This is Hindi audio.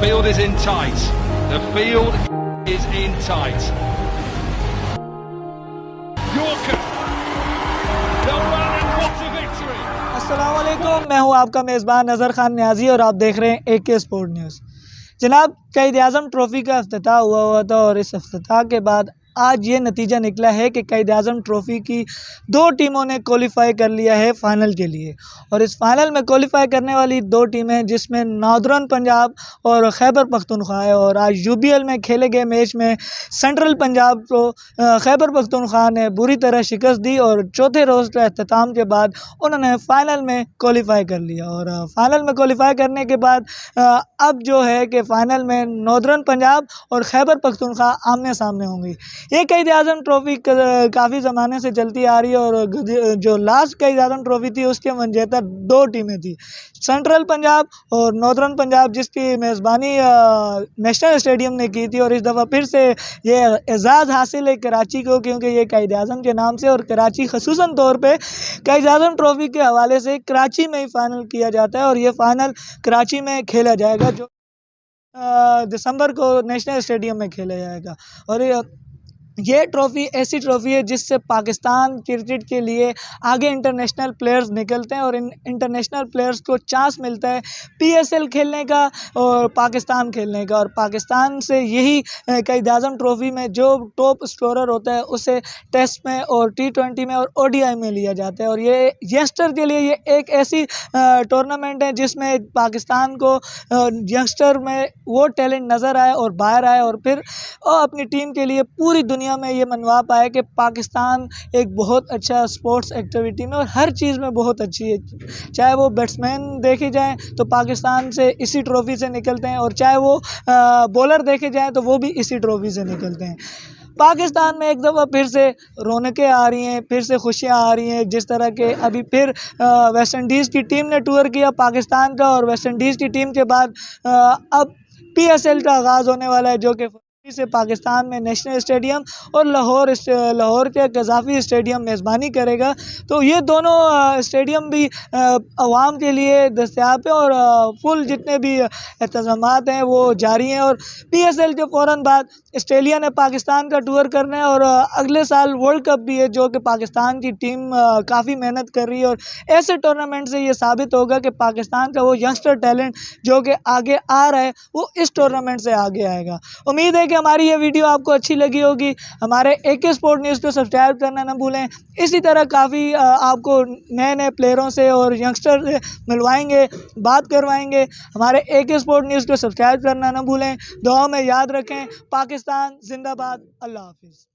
field is in tight. The field is in tight. Yorker. The run and what a victory. अस्सलाम वालेकुम, मैं हूं आपका मेज़बान नज़र खान न्याजी और आप देख रहे हैं AK स्पोर्ट न्यूज़। जनाब, क़ाइद-ए-आज़म ट्रॉफ़ी का इफ्तिताह हुआ था और इस इफ्तिताह के बाद आज ये नतीजा निकला है कि क़ाइद-ए-आज़म ट्रॉफ़ी की 2 टीमों ने क्वालिफ़ाई कर लिया है फ़ाइनल के लिए। और इस फ़ाइनल में क्वालिफ़ाई करने वाली 2 टीमें, जिसमें नॉर्दर्न पंजाब और खैबर पख्तूनख्वा है। और आज UBL में खेले गए मैच में सेंट्रल पंजाब को खैबर पख्तूनख्वा ने बुरी तरह शिकस्त दी और चौथे रोज़ के अख्तिताम के बाद उन्होंने फ़ाइनल में क्वालिफ़ाई कर लिया। और फ़ाइनल में क्वालिफ़ाई करने के बाद अब जो है कि फ़ाइनल में नॉर्दर्न पंजाब और खैबर पख्तूनख्वा आमने-सामने होंगी। ये क़ाइद-ए-आज़म ट्रॉफ़ी काफ़ी ज़माने से चलती आ रही है और जो लास्ट क़ाइद-ए-आज़म ट्रॉफ़ी थी उसके विजेता 2 टीमें थी, सेंट्रल पंजाब और नॉर्दर्न पंजाब, जिसकी मेज़बानी नेशनल स्टेडियम ने की थी। और इस दफ़ा फिर से ये एज़ाज़ हासिल है कराची को, क्योंकि ये क़ाइद-ए-आज़म के नाम से और कराची ख़ुसूसन तौर पे क़ाइद-ए-आज़म ट्रॉफ़ी के हवाले से कराची में ही फ़ाइनल किया जाता है। और ये फ़ाइनल कराची में खेला जाएगा, जो दिसंबर को नेशनल स्टेडियम में खेला जाएगा। और ये ट्रॉफ़ी ऐसी ट्रॉफ़ी है जिससे पाकिस्तान क्रिकेट के लिए आगे इंटरनेशनल प्लेयर्स निकलते हैं और इन इंटरनेशनल प्लेयर्स को चांस मिलता है PSL खेलने का और पाकिस्तान खेलने का। और पाकिस्तान से यही क़ाइद-ए-आज़म ट्रॉफ़ी में जो टॉप स्कोरर होता है उसे टेस्ट में और T20 में और ODI में लिया जाता है। और ये यंगस्टर के लिए ये एक ऐसी टूर्नामेंट है जिसमें पाकिस्तान को यंगस्टर में वो टैलेंट नज़र आए और बाहर आए और फिर अपनी टीम के लिए पूरी दुनिया में ये मनवा पाए कि पाकिस्तान एक बहुत अच्छा स्पोर्ट्स एक्टिविटी में और हर चीज़ में बहुत अच्छी है। चाहे वो बैट्समैन देखे जाएं तो पाकिस्तान से इसी ट्रॉफ़ी से निकलते हैं, और चाहे वो बॉलर देखे जाएं तो वो भी इसी ट्रॉफ़ी से निकलते हैं। पाकिस्तान में एक दफ़ा फिर से रौनकें आ रही हैं, फिर से खुशियाँ आ रही हैं। जिस तरह के अभी फिर वेस्ट इंडीज़ की टीम ने टूर किया पाकिस्तान का, और वेस्ट इंडीज़ की टीम के बाद अब PSL का आगाज़ होने वाला है, जो कि से पाकिस्तान में नेशनल स्टेडियम और लाहौर के क़ज़ाफ़ी स्टेडियम मेज़बानी करेगा। तो ये दोनों स्टेडियम भी आवाम के लिए दस्तयाब है और फुल जितने भी इंतज़ामात हैं वो जारी हैं। और PSL के फ़ौरन बाद ऑस्ट्रेलिया ने पाकिस्तान का टूर करना है और अगले साल वर्ल्ड कप भी है, जो कि पाकिस्तान की टीम काफ़ी मेहनत कर रही है। और ऐसे टूर्नामेंट से ये साबित होगा कि पाकिस्तान का वो यंगस्टर टैलेंट जो कि आगे आ रहा है वो इस टूर्नामेंट से आगे आएगा। उम्मीद है कि हमारी ये वीडियो आपको अच्छी लगी होगी। हमारे AK स्पोर्ट न्यूज़ को सब्सक्राइब करना ना भूलें। इसी तरह काफ़ी आपको नए प्लेयरों से और यंगस्टर से मिलवाएंगे, बात करवाएंगे। हमारे AK स्पोर्ट न्यूज़ को सब्सक्राइब करना ना भूलें। दुआ में याद रखें। पाकिस्तान जिंदाबाद। अल्लाह हाफिज़।